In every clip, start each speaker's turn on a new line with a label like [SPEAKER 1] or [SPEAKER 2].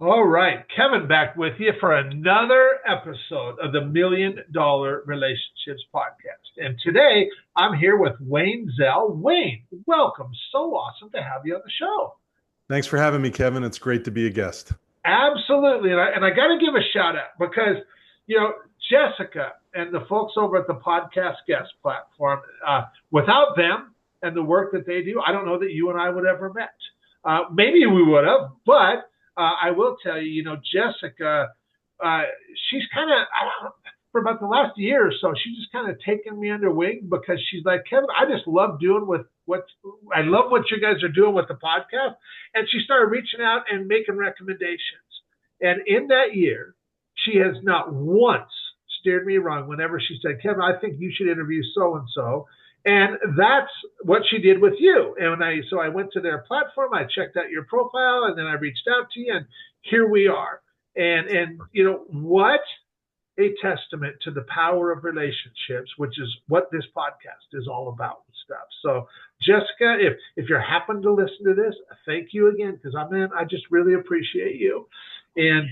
[SPEAKER 1] All right, Kevin back with you for another episode of the Million Dollar Relationships Podcast. And today I'm here with Wayne Zell. Wayne, welcome. So awesome to have you on the show.
[SPEAKER 2] Thanks for having me, Kevin. It's great to be a guest.
[SPEAKER 1] Absolutely. And I got to give a shout out because, you know, Jessica and the folks over at the podcast guest platform, without them and the work that they do, I don't know that you and I would ever met. Maybe we would have, but I will tell you, Jessica, uh, she's kind of, for about the last year or so, she's just kind of taken me under wing because she's like, Kevin, I just love doing I love what you guys are doing with the podcast. And she started reaching out and making recommendations. And in that year, she has not once steered me wrong whenever she said, Kevin, I think you should interview so and so. And that's what she did with you. And I went to their platform, I checked out your profile, and then I reached out to you, and here we are. And what a testament to the power of relationships, which is what this podcast is all about and stuff. So, Jessica, if you're happen to listen to this, thank you again because I just really appreciate you. And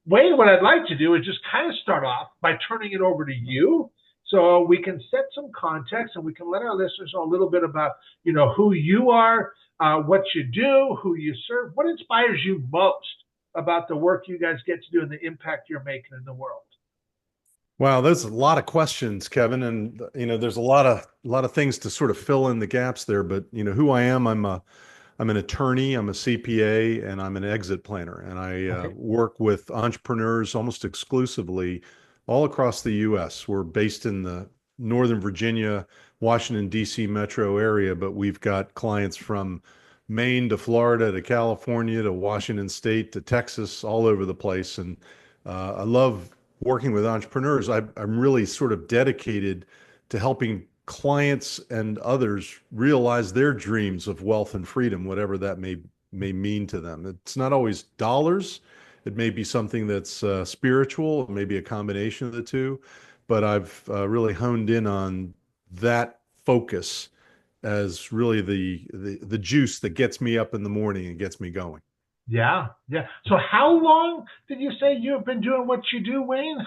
[SPEAKER 1] Wayne, what I'd like to do is just kind of start off by turning it over to you. So we can set some context and we can let our listeners know a little bit about, who you are, what you do, who you serve, what inspires you most about the work you guys get to do and the impact you're making in the world.
[SPEAKER 2] Wow, there's a lot of questions, Kevin, and there's a lot of things to sort of fill in the gaps there. But who I am, I'm an attorney, I'm a CPA, and I'm an exit planner, and I
[SPEAKER 1] Okay.
[SPEAKER 2] work with entrepreneurs almost exclusively all across the U.S. We're based in the Northern Virginia, Washington D.C. metro area, but we've got clients from Maine to Florida to California to Washington State to Texas, all over the place, and I love working with entrepreneurs. I'm really sort of dedicated to helping clients and others realize their dreams of wealth and freedom, whatever that may mean to them. It's not always dollars. It may be something that's spiritual, maybe a combination of the two. But I've really honed in on that focus as really the juice that gets me up in the morning and gets me going.
[SPEAKER 1] Yeah, yeah. So how long did you say you've been doing what you do, Wayne?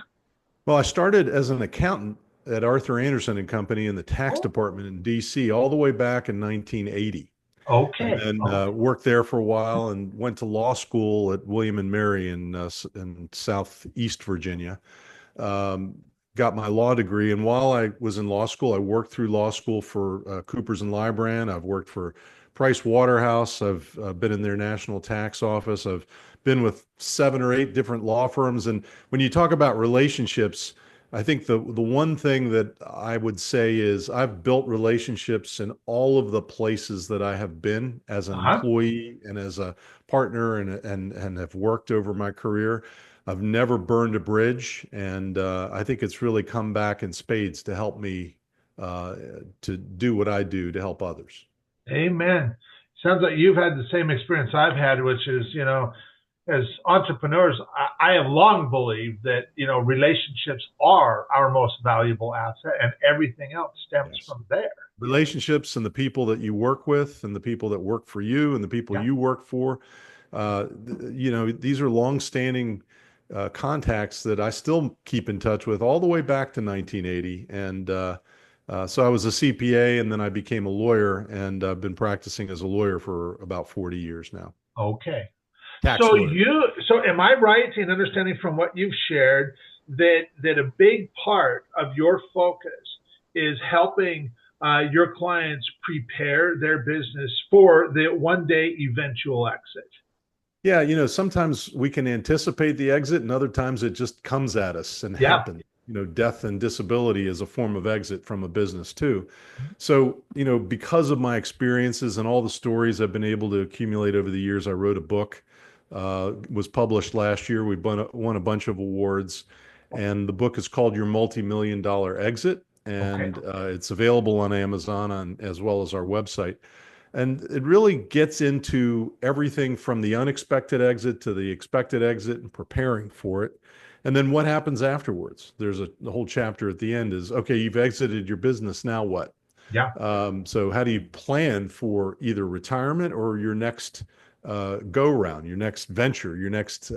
[SPEAKER 2] Well, I started as an accountant at Arthur Anderson and Company in the tax
[SPEAKER 1] Oh,
[SPEAKER 2] department in DC all the way back in 1980. And
[SPEAKER 1] okay.
[SPEAKER 2] then
[SPEAKER 1] Okay.
[SPEAKER 2] worked there for a while and went to law school at William and Mary in Southeast Virginia. Um, got my law degree. And while I was in law school, I worked through law school for Coopers and Lybrand. I've worked for Price Waterhouse. I've been in their national tax office. I've been with 7 or 8 different law firms. And when you talk about relationships, I think the one thing that I would say is I've built relationships in all of the places that I have been as an
[SPEAKER 1] Uh-huh.
[SPEAKER 2] employee and as a partner and have worked over my career. I've never burned a bridge, and I think it's really come back in spades to help me uh, to do what I do to help others.
[SPEAKER 1] Amen. Sounds like you've had the same experience I've had, which is, as entrepreneurs, I have long believed that, relationships are our most valuable asset and everything else stems
[SPEAKER 2] Yes.
[SPEAKER 1] from there.
[SPEAKER 2] Relationships and the people that you work with and the people that work for you and the people
[SPEAKER 1] Yeah.
[SPEAKER 2] you work for, these are longstanding contacts that I still keep in touch with all the way back to 1980. And so I was a CPA and then I became a lawyer and I've been practicing as a lawyer for about 40 years now.
[SPEAKER 1] Okay.
[SPEAKER 2] Tax
[SPEAKER 1] So
[SPEAKER 2] lawyer.
[SPEAKER 1] so am I right in understanding from what you've shared that a big part of your focus is helping your clients prepare their business for the one day eventual exit?
[SPEAKER 2] Yeah, sometimes we can anticipate the exit, and other times it just comes at us and
[SPEAKER 1] Yeah.
[SPEAKER 2] happens. Death and disability is a form of exit from a business too. So, because of my experiences and all the stories I've been able to accumulate over the years, I wrote a book, was published last year. We won a bunch of awards, and the book is called Your Multi-Million Dollar Exit,
[SPEAKER 1] Okay.
[SPEAKER 2] and it's available on Amazon as well as our website. And it really gets into everything from the unexpected exit to the expected exit and preparing for it. And then what happens afterwards? There's the whole chapter at the end is, okay, you've exited your business. Now what?
[SPEAKER 1] Yeah.
[SPEAKER 2] So how do you plan for either retirement or your next go around, your next venture, your next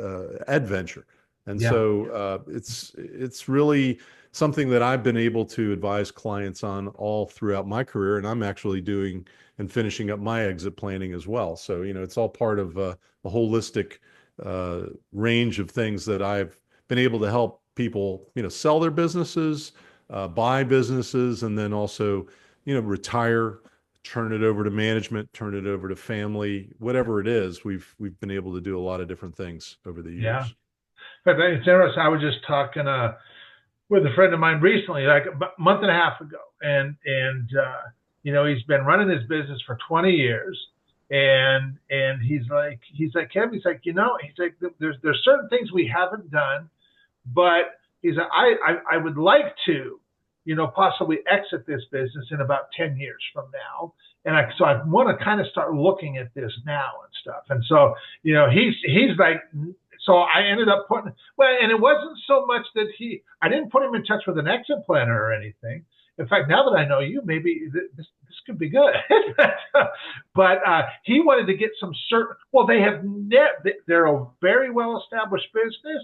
[SPEAKER 2] adventure. And
[SPEAKER 1] Yeah.
[SPEAKER 2] so it's really something that I've been able to advise clients on all throughout my career, and I'm actually doing and finishing up my exit planning as well. So it's all part of a holistic range of things that I've been able to help people sell their businesses, buy businesses, and then also retire, turn it over to management, turn it over to family, whatever it is. We've been able to do a lot of different things over the
[SPEAKER 1] Yeah.
[SPEAKER 2] years.
[SPEAKER 1] But it's interesting. I was just talking with a friend of mine recently, like a month and a half ago, and he's been running his business for 20 years, and he's like Kevin, he's like there's certain things we haven't done, but he's like I would like to, possibly exit this business in about 10 years from now. And so I want to kind of start looking at this now and stuff. And so, he's like, so I ended up and it wasn't so much that I didn't put him in touch with an exit planner or anything. In fact, now that I know you, maybe this could be good. But he wanted to get some well, they're a very well established business.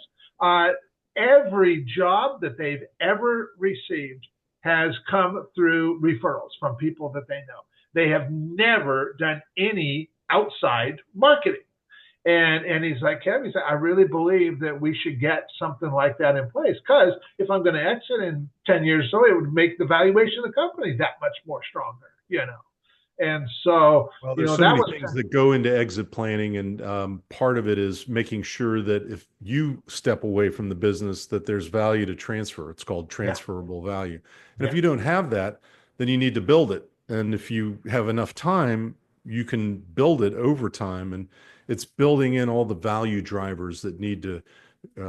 [SPEAKER 1] Every job that they've ever received has come through referrals from people that they know. They have never done any outside marketing. And he's like, Kevin, he's like, I really believe that we should get something like that in place, because if I'm going to exit in 10 years, so it would make the valuation of the company that much more stronger. And so,
[SPEAKER 2] well, there's so many things that go into exit planning, and part of it is making sure that if you step away from the business, that there's value to transfer. It's called transferable value. And if you don't have that, then you need to build it. And if you have enough time, you can build it over time. And it's building in all the value drivers that need to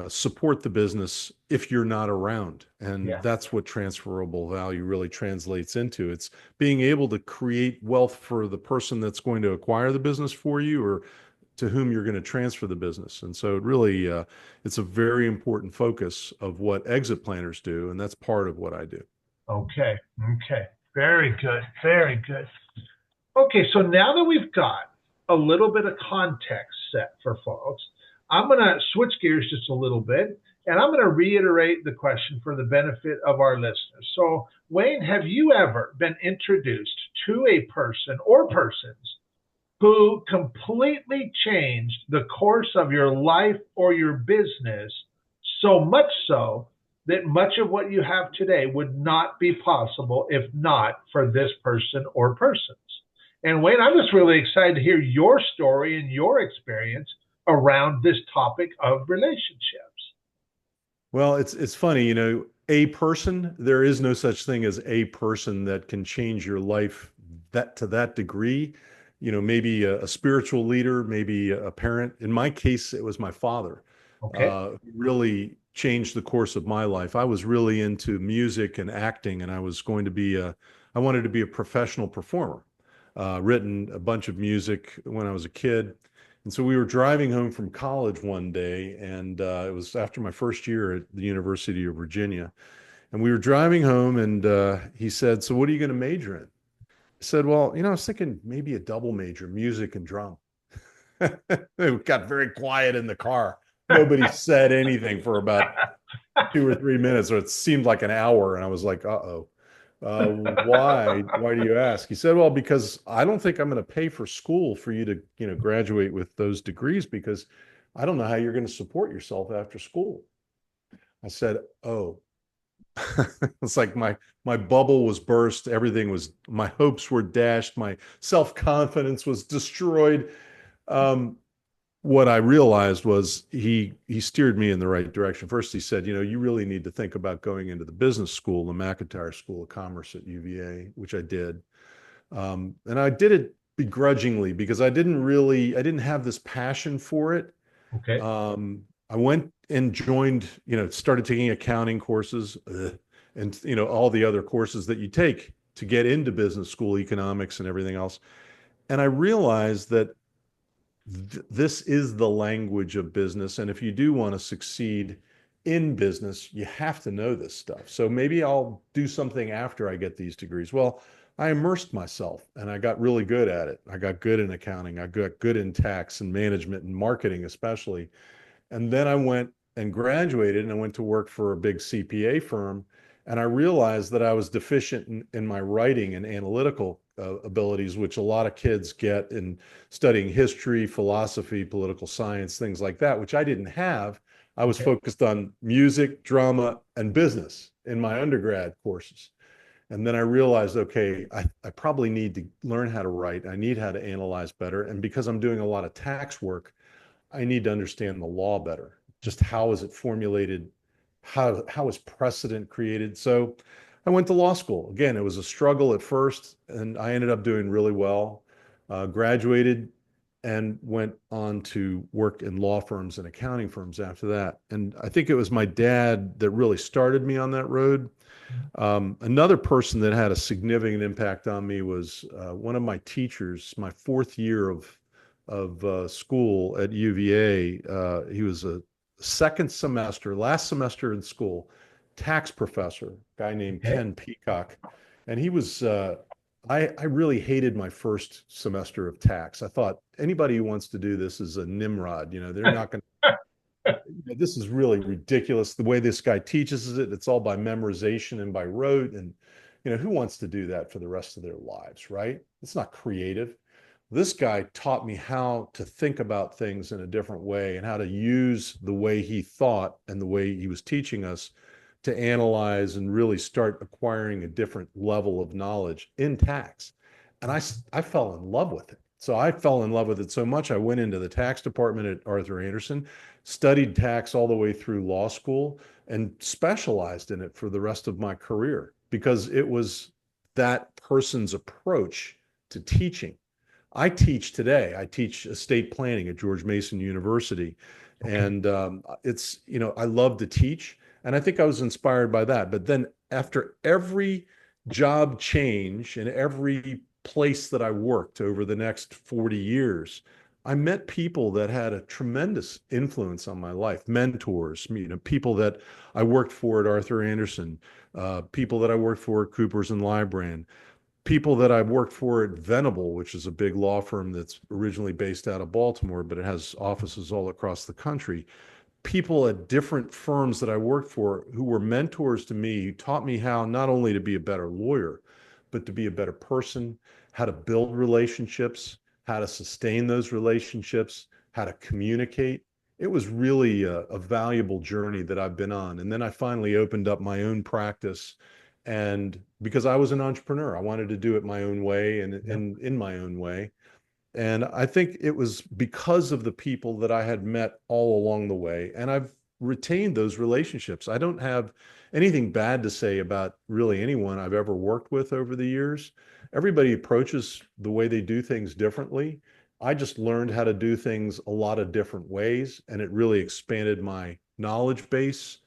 [SPEAKER 2] support the business if you're not around. And that's what transferable value really translates into. It's being able to create wealth for the person that's going to acquire the business for you, or to whom you're going to transfer the business. And so it really, it's a very important focus of what exit planners do. And that's part of what I do.
[SPEAKER 1] Okay. Very good. Very good. Okay. So now that we've got a little bit of context set for folks, I'm going to switch gears just a little bit, and I'm going to reiterate the question for the benefit of our listeners. So, Wayne, have you ever been introduced to a person or persons who completely changed the course of your life or your business, so much so that much of what you have today would not be possible if not for this person or persons? And Wayne, I'm just really excited to hear your story and your experience around this topic of relationships.
[SPEAKER 2] Well, it's funny, a person, there is no such thing as a person that can change your life to that degree. Maybe a spiritual leader, maybe a parent. In my case, it was my father.
[SPEAKER 1] Okay.
[SPEAKER 2] Really changed the course of my life. I was really into music and acting, and I wanted to be a professional performer. Written a bunch of music when I was a kid. And so we were driving home from college one day, and it was after my first year at the University of Virginia. And we were driving home, and he said, "So what are you going to major in?" I said, "Well, I was thinking maybe a double major, music and drum." It got very quiet in the car. Nobody said anything for about 2 or 3 minutes, or it seemed like an hour. And I was like, uh-oh. Why do you ask? He said, "Well, because I don't think I'm going to pay for school for you to graduate with those degrees, because I don't know how you're going to support yourself after school." I said, "Oh." It's like my bubble was burst. My hopes were dashed. My self-confidence was destroyed. What I realized was he steered me in the right direction. First, he said, "You really need to think about going into the business school, the McIntyre School of Commerce at UVA," which I did. And I did it begrudgingly, because I didn't have this passion for it.
[SPEAKER 1] Okay.
[SPEAKER 2] I went and joined, started taking accounting courses, and, all the other courses that you take to get into business school, economics and everything else. And I realized that this is the language of business. And if you do want to succeed in business, you have to know this stuff. So maybe I'll do something after I get these degrees. Well, I immersed myself and I got really good at it. I got good in accounting. I got good in tax and management and marketing, especially. And then I went and graduated and I went to work for a big CPA firm. And I realized that I was deficient in my writing and analytical abilities, which a lot of kids get in studying history, philosophy, political science, things like that, which I didn't have. I was
[SPEAKER 1] Okay.
[SPEAKER 2] focused on music, drama, and business in my undergrad courses. And then I realized, okay, I probably need to learn how to write. I need how to analyze better. And because I'm doing a lot of tax work, I need to understand the law better. Just how is it formulated? How is precedent created? So I went to law school. Again, it was a struggle at first, and I ended up doing really well. Graduated and went on to work in law firms and accounting firms after that. And I think it was my dad that really started me on that road. Another person that had a significant impact on me was one of my teachers, my fourth year of school at UVA. He was a second semester, last semester in school, tax professor, guy named
[SPEAKER 1] Okay.
[SPEAKER 2] Ken Peacock. And he was, I really hated my first semester of tax. I thought anybody who wants to do this is a Nimrod. They're not going this is really ridiculous. The way this guy teaches it, it's all by memorization and by rote. And, who wants to do that for the rest of their lives, right? It's not creative. This guy taught me how to think about things in a different way and how to use the way he thought and the way he was teaching us to analyze and really start acquiring a different level of knowledge in tax. And I fell in love with it. So I fell in love with it so much, I went into the tax department at Arthur Andersen, studied tax all the way through law school, and specialized in it for the rest of my career because it was that person's approach to teaching. I teach today. I teach estate planning at George Mason University.
[SPEAKER 1] Okay.
[SPEAKER 2] And I love to teach. And I think I was inspired by that. But then after every job change and every place that I worked over the next 40 years, I met people that had a tremendous influence on my life, mentors, people that I worked for at Arthur Andersen, people that I worked for at Coopers and Lybrand, people that I've worked for at Venable, which is a big law firm that's originally based out of Baltimore, but it has offices all across the country. People at different firms that I worked for who were mentors to me, who taught me how not only to be a better lawyer, but to be a better person, how to build relationships, how to sustain those relationships, how to communicate. It was really a valuable journey that I've been on. And then I finally opened up my own practice. And because I was an entrepreneur, I wanted to do it my own way and
[SPEAKER 1] Yep.
[SPEAKER 2] in my own way. And I think it was because of the people that I had met all along the way. And I've retained those relationships. I don't have anything bad to say about really anyone I've ever worked with over the years. Everybody approaches the way they do things differently. I just learned how to do things a lot of different ways, and it really expanded my knowledge base,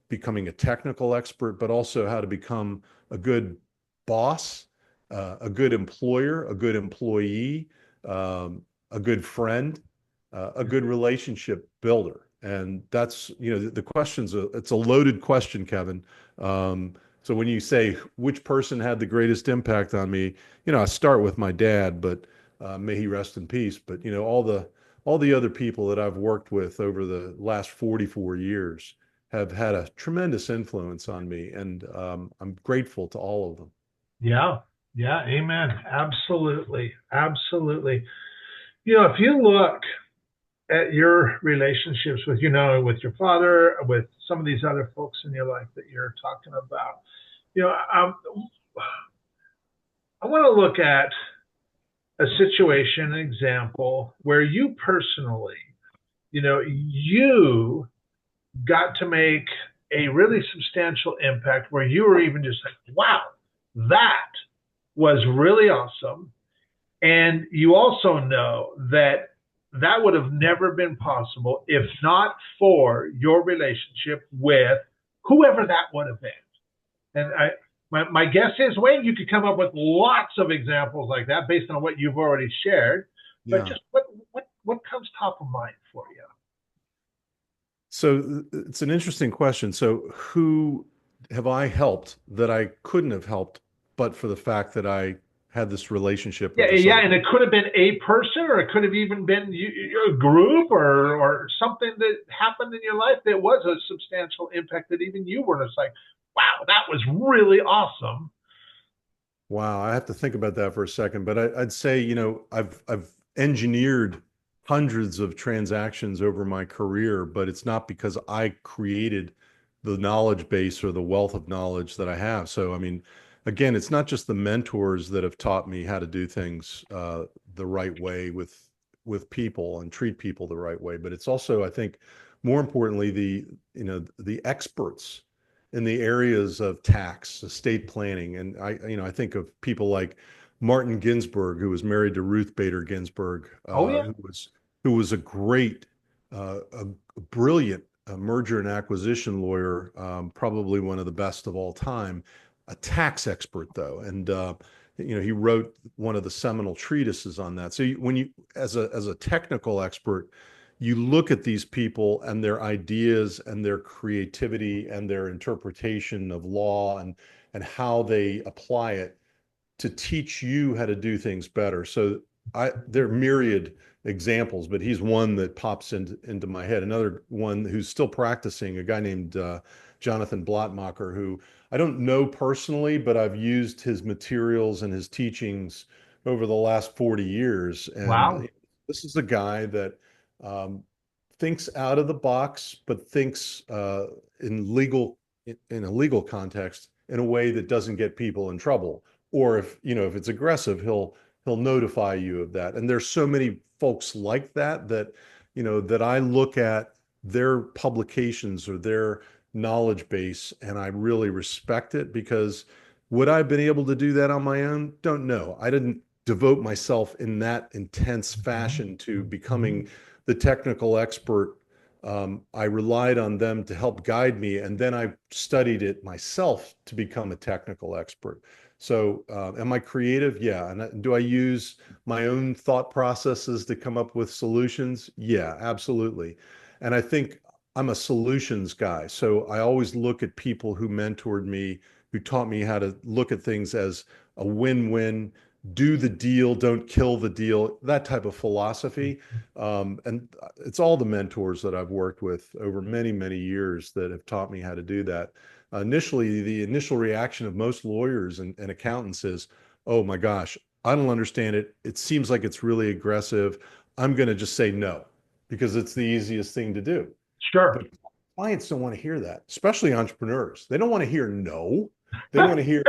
[SPEAKER 2] becoming a technical expert, but also how to become a good boss, a good employer, a good employee, a good friend, a good relationship builder. And that's, the question's it's a loaded question, Kevin. So when you say which person had the greatest impact on me, I start with my dad, but may he rest in peace. But all the other people that I've worked with over the last 44 years have had a tremendous influence on me, and I'm grateful to all of them.
[SPEAKER 1] Yeah. Yeah. Amen. Absolutely. Absolutely. If you look at your relationships with, with your father, with some of these other folks in your life that you're talking about, you know, um, I want to look at a situation, an example where you personally, you got to make a really substantial impact where you were even just like, wow, that was really awesome. And you also know that that would have never been possible if not for your relationship with whoever that would have been. And my guess is, Wayne, you could come up with lots of examples like that based on what you've already shared. But
[SPEAKER 2] Yeah.
[SPEAKER 1] just what comes top of mind for you?
[SPEAKER 2] So it's an interesting question. So who have I helped that I couldn't have helped but for the fact that I had this relationship
[SPEAKER 1] Yeah,
[SPEAKER 2] with this
[SPEAKER 1] yeah,
[SPEAKER 2] other.
[SPEAKER 1] and it could have been a person, or it could have even been a group, or something that happened in your life that was a substantial impact that even you were just like, wow, that was really awesome.
[SPEAKER 2] Wow, I have to think about that for a second, but I'd say, I've engineered hundreds of transactions over my career, but it's not because I created the knowledge base or the wealth of knowledge that I have. So, I mean, again, it's not just the mentors that have taught me how to do things the right way with people and treat people the right way, but it's also, I think, more importantly, the experts in the areas of tax, estate planning. And I think of people like Martin Ginsburg, who was married to Ruth Bader Ginsburg,
[SPEAKER 1] Oh yeah,
[SPEAKER 2] who was a great, a brilliant merger and acquisition lawyer, probably one of the best of all time, a tax expert though. And, he wrote one of the seminal treatises on that. So when you, as a technical expert, you look at these people and their ideas and their creativity and their interpretation of law and how they apply it to teach you how to do things better. So there are myriad examples, but he's one that pops into my head. Another one who's still practicing, a guy named Jonathan Blattmacher, who I don't know personally, but I've used his materials and his teachings over the last 40 years.
[SPEAKER 1] wow,
[SPEAKER 2] And this is a guy that um, thinks out of the box, but thinks in a legal context in a way that doesn't get people in trouble. Or if it's aggressive, he'll notify you of that. And there's so many folks like that I look at their publications or their knowledge base and I really respect it, because would I have been able to do that on my own? Don't know. I didn't devote myself in that intense fashion to becoming the technical expert. I relied on them to help guide me, and then I studied it myself to become a technical expert. So, am I creative? Yeah. And do I use my own thought processes to come up with solutions? Yeah, absolutely. And I think I'm a solutions guy. So I always look at people who mentored me, who taught me how to look at things as a win-win, do the deal, don't kill the deal, that type of philosophy. And it's all the mentors that I've worked with over many, many years that have taught me how to do that. Initially, the initial reaction of most lawyers and accountants is, oh my gosh, I don't understand it. It seems like it's really aggressive. I'm going to just say no because it's the easiest thing to do.
[SPEAKER 1] sure,
[SPEAKER 2] But clients don't want to hear that, especially entrepreneurs. They don't want to hear no. They want to hear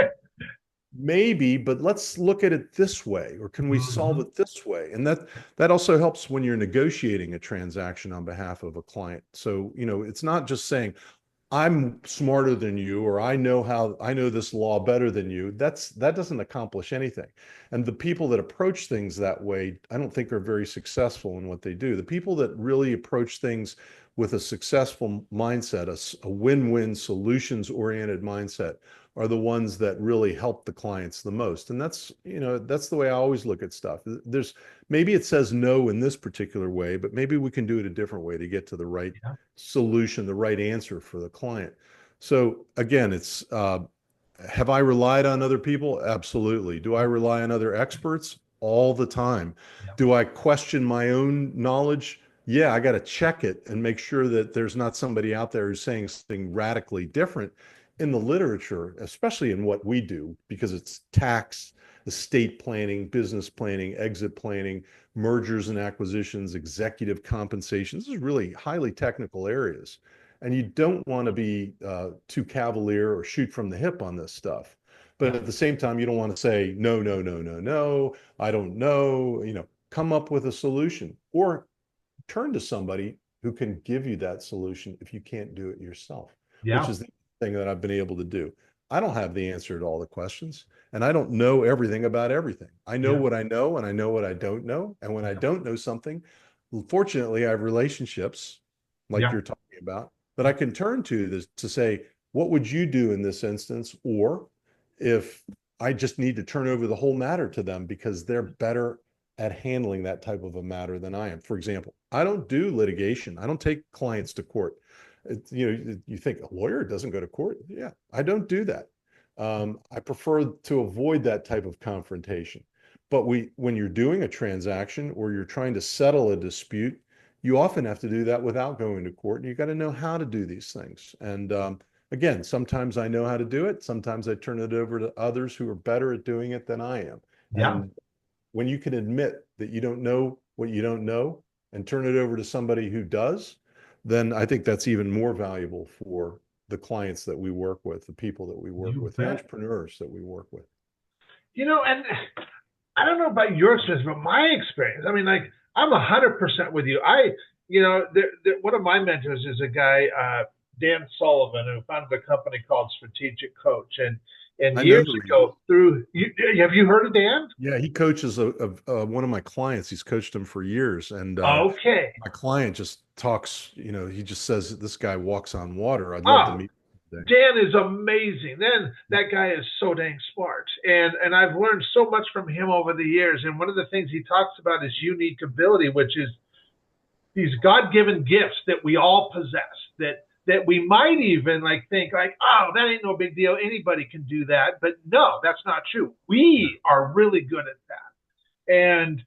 [SPEAKER 2] maybe, but let's look at it this way, or can we solve
[SPEAKER 1] Mhm.
[SPEAKER 2] it this way? And that also helps when you're negotiating a transaction on behalf of a client. So, it's not just saying, I'm smarter than you, or I know this law better than you. That doesn't accomplish anything. And the people that approach things that way, I don't think are very successful in what they do. The people that really approach things with a successful mindset, a win-win solutions-oriented mindset, are the ones that really help the clients the most. And that's the way I always look at stuff. Maybe it says no in this particular way, but maybe we can do it a different way to get to the right
[SPEAKER 1] Yeah,
[SPEAKER 2] solution, the right answer for the client. So again, have I relied on other people? Absolutely. Do I rely on other experts? All the time.
[SPEAKER 1] yeah,
[SPEAKER 2] Do I question my own knowledge? Yeah, I got to check it and make sure that there's not somebody out there who's saying something radically different in the literature, especially in what we do, because it's tax, estate planning, business planning, exit planning, mergers and acquisitions, executive compensation. This is really highly technical areas. And you don't want to be too cavalier or shoot from the hip on this stuff. But
[SPEAKER 1] yeah,
[SPEAKER 2] at the same time, you don't want to say, no, no, no, no, no, I don't know. Come up with a solution or turn to somebody who can give you that solution if you can't do it yourself, which
[SPEAKER 1] yeah,
[SPEAKER 2] is the thing that I've been able to do. I don't have the answer to all the questions, and I don't know everything about everything. I know
[SPEAKER 1] yeah,
[SPEAKER 2] what I know, and I know what I don't know. And when I
[SPEAKER 1] yeah,
[SPEAKER 2] don't know something, fortunately, I have relationships like
[SPEAKER 1] yeah,
[SPEAKER 2] you're talking about that I can turn to say, what would you do in this instance? Or if I just need to turn over the whole matter to them because they're better at handling that type of a matter than I am. For example, I don't do litigation. I don't take clients to court. You think a lawyer doesn't go to court? Yeah, I don't do that. I prefer to avoid that type of confrontation. But when you're doing a transaction or you're trying to settle a dispute, you often have to do that without going to court, and you got to know how to do these things. And again, sometimes I know how to do it. Sometimes I turn it over to others who are better at doing it than I am.
[SPEAKER 1] Yeah.
[SPEAKER 2] And when you can admit that you don't know what you don't know and turn it over to somebody who does, then I think that's even more valuable for the clients that we work with, the people that we work
[SPEAKER 1] You
[SPEAKER 2] with, the
[SPEAKER 1] bet.
[SPEAKER 2] entrepreneurs that we work with.
[SPEAKER 1] And I don't know about your experience, but my experience, I mean, like, I'm 100% with you. One of my mentors is a guy, Dan Sullivan, who founded a company called Strategic Coach. And
[SPEAKER 2] I know
[SPEAKER 1] years
[SPEAKER 2] who he is.
[SPEAKER 1] ago, have you heard of Dan?
[SPEAKER 2] Yeah, he coaches one of my clients. He's coached him for years, and
[SPEAKER 1] Okay.
[SPEAKER 2] my client just talks. He just says this guy walks on water. I'd love to
[SPEAKER 1] Oh,
[SPEAKER 2] meet him today.
[SPEAKER 1] Dan is amazing. Then that guy is so dang smart. And I've learned so much from him over the years. And one of the things he talks about is unique ability, which is these God-given gifts that we all possess, that we might even like think like, oh, that ain't no big deal. Anybody can do that. But no, that's not true. We are really good at that. And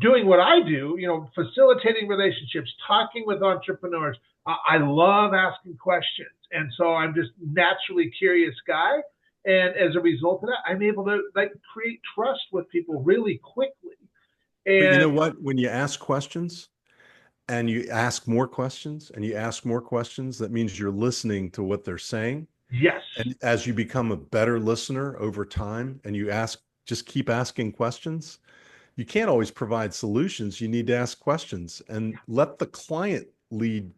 [SPEAKER 1] doing what I do, facilitating relationships, talking with entrepreneurs. I love asking questions. And so I'm just naturally curious guy. And as a result of that, I'm able to like create trust with people really quickly.
[SPEAKER 2] But you
[SPEAKER 1] And
[SPEAKER 2] know what? When you ask questions and you ask more questions and you ask more questions, that means you're listening to what they're saying.
[SPEAKER 1] yes,
[SPEAKER 2] And as you become a better listener over time and just keep asking questions, you can't always provide solutions. You need to ask questions and let the client lead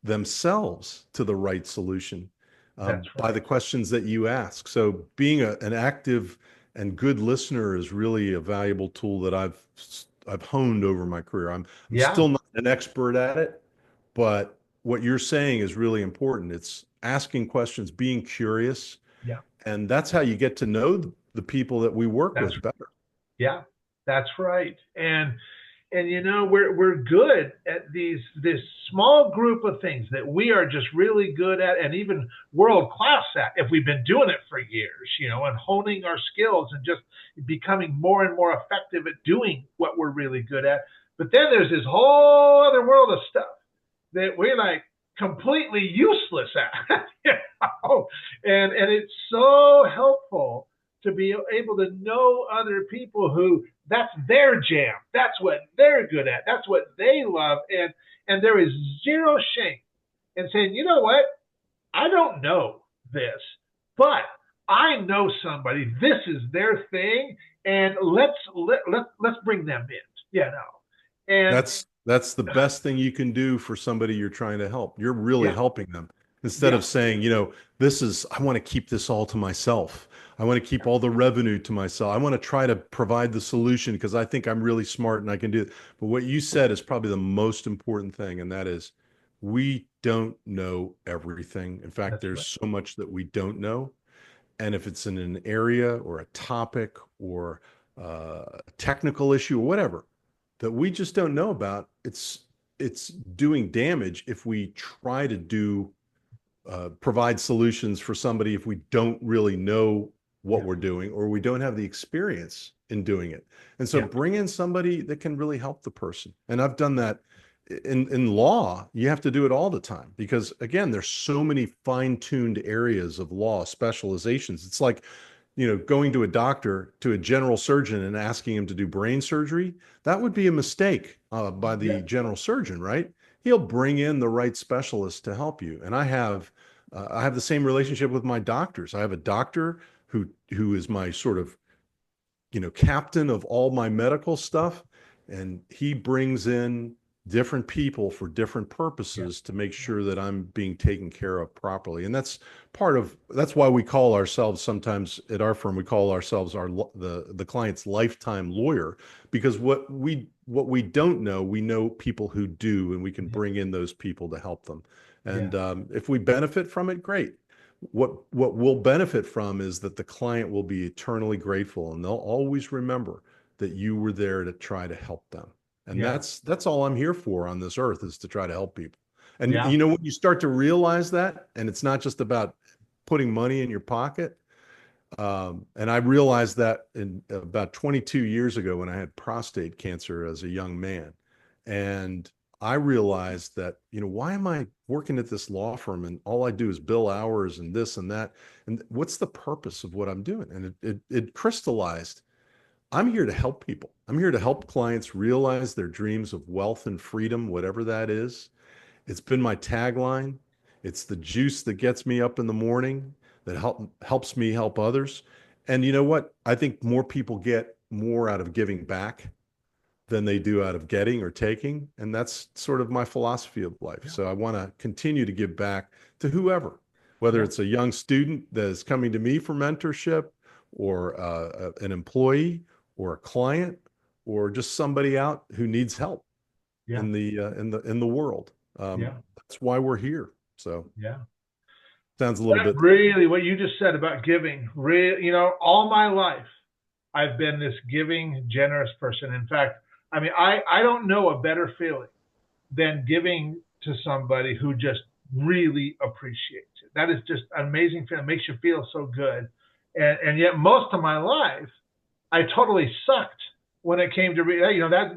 [SPEAKER 2] themselves to the right solution
[SPEAKER 1] that's
[SPEAKER 2] by the
[SPEAKER 1] right.
[SPEAKER 2] questions that you ask. So being an active and good listener is really a valuable tool that I've honed over my career. I'm
[SPEAKER 1] Yeah,
[SPEAKER 2] still not an expert at it, but what you're saying is really important. It's asking questions, being curious,
[SPEAKER 1] yeah,
[SPEAKER 2] and that's how you get to know the people that we work
[SPEAKER 1] that's
[SPEAKER 2] with better.
[SPEAKER 1] yeah, that's right. And we're good at this small group of things that we are just really good at and even world class at if we've been doing it for years, and honing our skills and just becoming more and more effective at doing what we're really good at. But then there's this whole other world of stuff that we're like completely useless at. And it's so helpful to be able to know other people who that's their jam. That's what they're good at. That's what they love. And there is zero shame in saying, you know what? I don't know this, but I know somebody. This is their thing, and let's bring them in. And
[SPEAKER 2] That's the best thing you can do for somebody you're trying to help. You're really
[SPEAKER 1] yeah,
[SPEAKER 2] helping them instead
[SPEAKER 1] yeah,
[SPEAKER 2] of saying, I want to keep this all to myself. I want to keep all the revenue to myself. I want to try to provide the solution because I think I'm really smart and I can do it. But what you said is probably the most important thing, and that is we don't know everything. In fact,
[SPEAKER 1] that's
[SPEAKER 2] there's
[SPEAKER 1] right.
[SPEAKER 2] so much that we don't know. And if it's in an area or a topic or a technical issue or whatever that we just don't know about, it's doing damage if we try to provide solutions for somebody if we don't really know what
[SPEAKER 1] Yeah,
[SPEAKER 2] we're doing or we don't have the experience in doing it. And so
[SPEAKER 1] yeah,
[SPEAKER 2] bring in somebody that can really help the person. And I've done that in law. You have to do it all the time because again, there's so many fine-tuned areas of law specializations. It's like, going to a doctor, to a general surgeon and asking him to do brain surgery. That would be a mistake by
[SPEAKER 1] yeah,
[SPEAKER 2] the general surgeon, right? He'll bring in the right specialist to help you. And I have the same relationship with my doctors. I have a doctor who is my sort of, captain of all my medical stuff, and he brings in different people for different
[SPEAKER 1] yeah,
[SPEAKER 2] purposes to make sure that I'm being taken care of properly. And that's why we call ourselves sometimes at our firm, we call ourselves the client's lifetime lawyer, because what we don't know, we know people who do, and we can
[SPEAKER 1] yeah,
[SPEAKER 2] bring in those people to help them.
[SPEAKER 1] yeah,
[SPEAKER 2] And if we benefit from it, great. What we'll benefit from is that the client will be eternally grateful and they'll always remember that you were there to try to help them. And
[SPEAKER 1] yeah,
[SPEAKER 2] that's all I'm here for on this earth, is to try to help people. And
[SPEAKER 1] yeah,
[SPEAKER 2] when you start to realize that, and it's not just about putting money in your pocket, And I realized that in about 22 years ago when I had prostate cancer as a young man. And I realized that, why am I working at this law firm and all I do is bill hours and this and that? And what's the purpose of what I'm doing? And it crystallized. I'm here to help people. I'm here to help clients realize their dreams of wealth and freedom, whatever that is. It's been my tagline. It's the juice that gets me up in the morning, that helps me help others. And you know what? I think more people get more out of giving back than they do out of getting or taking. And that's sort of my philosophy of life.
[SPEAKER 1] Yeah.
[SPEAKER 2] So I want to continue to give back to whoever, whether
[SPEAKER 1] Yeah.
[SPEAKER 2] it's a young student that is coming to me for mentorship, or an employee, or a client, or just somebody out who needs help
[SPEAKER 1] Yeah.
[SPEAKER 2] in the world.
[SPEAKER 1] Yeah.
[SPEAKER 2] That's why we're here. So
[SPEAKER 1] Yeah.
[SPEAKER 2] sounds a little
[SPEAKER 1] That
[SPEAKER 2] bit.
[SPEAKER 1] really, what you just said about giving, really, all my life, I've been this giving, generous person. In fact, I mean, I don't know a better feeling than giving to somebody who just really appreciates it. That is just an amazing feeling. It makes you feel so good. And yet most of my life, I totally sucked when it came to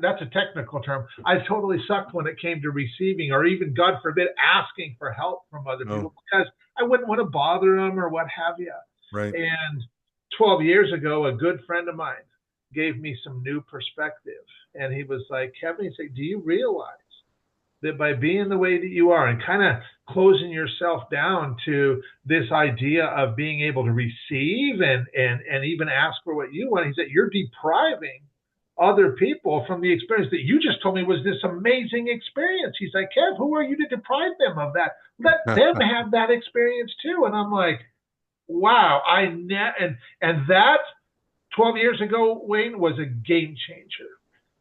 [SPEAKER 1] that's a technical term. I totally sucked when it came to receiving, or even, God forbid, asking for help from other
[SPEAKER 2] Oh,
[SPEAKER 1] people, because I wouldn't want to bother them or what have you.
[SPEAKER 2] right.
[SPEAKER 1] And 12 years ago, a good friend of mine gave me some new perspective, and he was like, Kevin, he said, do you realize that by being the way that you are and kind of closing yourself down to this idea of being able to receive and even ask for what you want, he said, you're depriving other people from the experience that you just told me was this amazing experience. He's like, Kev, who are you to deprive them of that? Let them have that experience too. And I'm like, wow, and that 12 years ago, Wayne, was a game changer.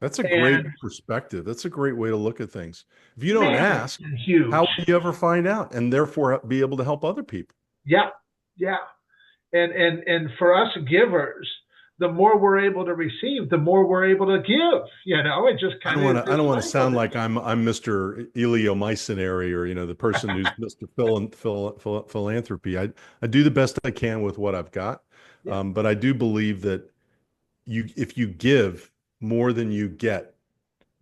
[SPEAKER 2] That's a great
[SPEAKER 1] And
[SPEAKER 2] perspective. That's a great way to look at things. If you don't
[SPEAKER 1] man, it's
[SPEAKER 2] ask,
[SPEAKER 1] been huge.
[SPEAKER 2] how will you ever find out and therefore be able to help other people?
[SPEAKER 1] Yeah, yeah. And for us givers, the more we're able to receive, the more we're able to give. It just
[SPEAKER 2] I
[SPEAKER 1] kind
[SPEAKER 2] don't
[SPEAKER 1] of
[SPEAKER 2] want
[SPEAKER 1] is
[SPEAKER 2] to I
[SPEAKER 1] this
[SPEAKER 2] don't want to
[SPEAKER 1] cycle
[SPEAKER 2] sound
[SPEAKER 1] that
[SPEAKER 2] like I'm Mr. Eleomycinary, or the person who's Mr. Philanthropy. I do the best I can with what I've got.
[SPEAKER 1] yeah.
[SPEAKER 2] But I do believe that if you give more than you get,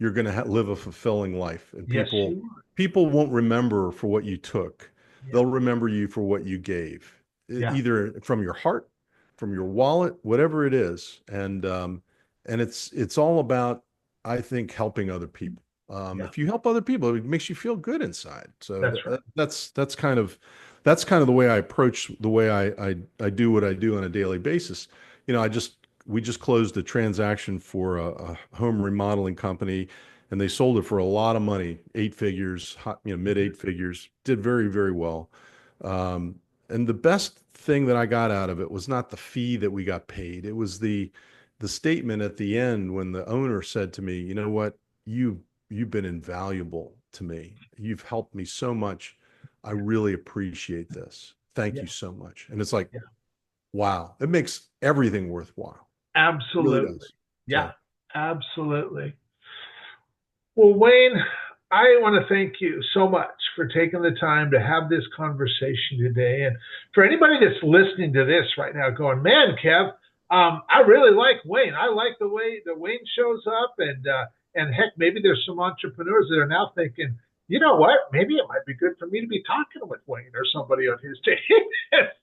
[SPEAKER 2] you're going to live a fulfilling life. And
[SPEAKER 1] Yes,
[SPEAKER 2] people
[SPEAKER 1] you are.
[SPEAKER 2] people won't remember for what you took.
[SPEAKER 1] Yeah,
[SPEAKER 2] They'll remember you for what you gave,
[SPEAKER 1] yeah,
[SPEAKER 2] either from your heart, from your wallet, whatever it is. And it's all about, I think, helping other people.
[SPEAKER 1] yeah.
[SPEAKER 2] If you help other people, it makes you feel good inside. So
[SPEAKER 1] That's right.
[SPEAKER 2] that's kind of the way I approach the way I do what I do on a daily basis. We just closed a transaction for a home remodeling company, and they sold it for a lot of money, eight figures, mid eight figures, did very, very well. Um, and the best thing that I got out of it was not the fee that we got paid. It was the statement at the end when the owner said to me, you know what, you've been invaluable to me. You've helped me so much. I really appreciate this. Thank
[SPEAKER 1] Yeah,
[SPEAKER 2] you so much. And it's like,
[SPEAKER 1] yeah.
[SPEAKER 2] wow, it makes everything worthwhile. It really
[SPEAKER 1] Absolutely.
[SPEAKER 2] does.
[SPEAKER 1] Yeah,
[SPEAKER 2] So
[SPEAKER 1] absolutely. Well, Wayne, I want to thank you so much for taking the time to have this conversation today. And for anybody that's listening to this right now going, man, Kev, I really like Wayne. I like the way that Wayne shows up. And heck, maybe there's some entrepreneurs that are now thinking, you know what? Maybe it might be good for me to be talking with Wayne or somebody on his team.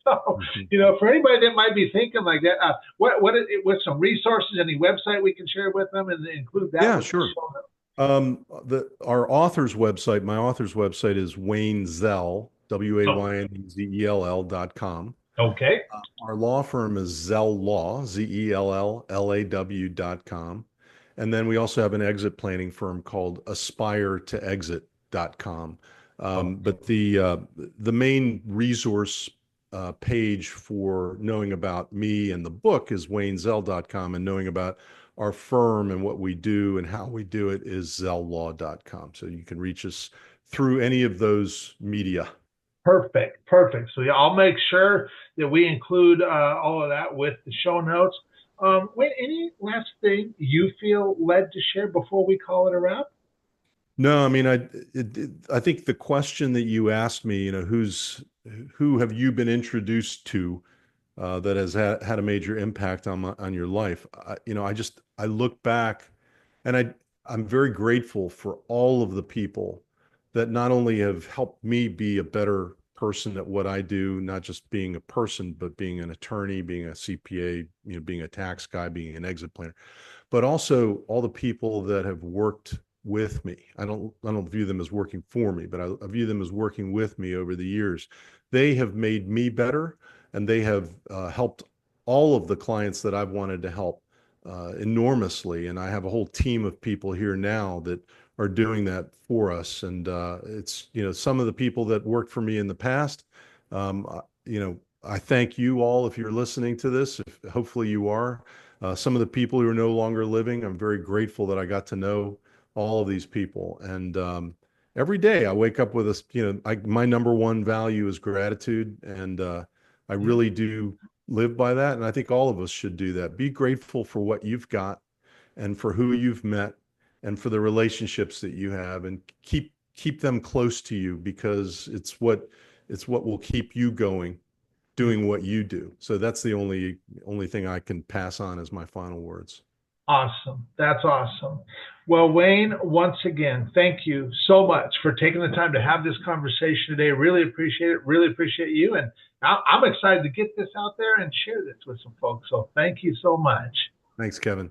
[SPEAKER 1] So,
[SPEAKER 2] mhm.
[SPEAKER 1] for anybody that might be thinking like that, what some resources, any website we can share with them, and include that
[SPEAKER 2] Yeah,
[SPEAKER 1] with the
[SPEAKER 2] sure.
[SPEAKER 1] show notes?
[SPEAKER 2] Our author's website, my author's website is Wayne Zell,
[SPEAKER 1] Oh,
[SPEAKER 2] WAYNEZELL.com.
[SPEAKER 1] okay.
[SPEAKER 2] Our law firm is Zell Law, ZELLLAW.com. And then we also have an exit planning firm called AspireToExit.com.
[SPEAKER 1] Oh,
[SPEAKER 2] But the main resource page for knowing about me and the book is WayneZell.com, and knowing about our firm and what we do and how we do it is ZellLaw.com. So you can reach us through any of those media.
[SPEAKER 1] perfect. Perfect. So yeah, I'll make sure that we include all of that with the show notes. Wait, any last thing you feel led to share before we call it a wrap?
[SPEAKER 2] No, I mean, I think the question that you asked me, who have you been introduced to? that has had a major impact on your life. I look back, and I'm very grateful for all of the people that not only have helped me be a better person at what I do, not just being a person, but being an attorney, being a CPA, being a tax guy, being an exit planner, but also all the people that have worked with me. I don't view them as working for me, but I view them as working with me over the years. They have made me better, and they have helped all of the clients that I've wanted to help enormously. And I have a whole team of people here now that are doing that for us. And it's, some of the people that worked for me in the past. I thank you all if you're listening to this. Hopefully you are. Some of the people who are no longer living, I'm very grateful that I got to know all of these people. And every day I wake up with my number one value is gratitude. And I really do live by that. And I think all of us should do that. Be grateful for what you've got and for who you've met and for the relationships that you have, and keep them close to you, because it's what will keep you going, doing what you do. So that's the only thing I can pass on as my final words.
[SPEAKER 1] Awesome. That's awesome. Well, Wayne, once again, thank you so much for taking the time to have this conversation today. Really appreciate it. Really appreciate you. And I'm excited to get this out there and share this with some folks. So thank you so much.
[SPEAKER 2] Thanks, Kevin.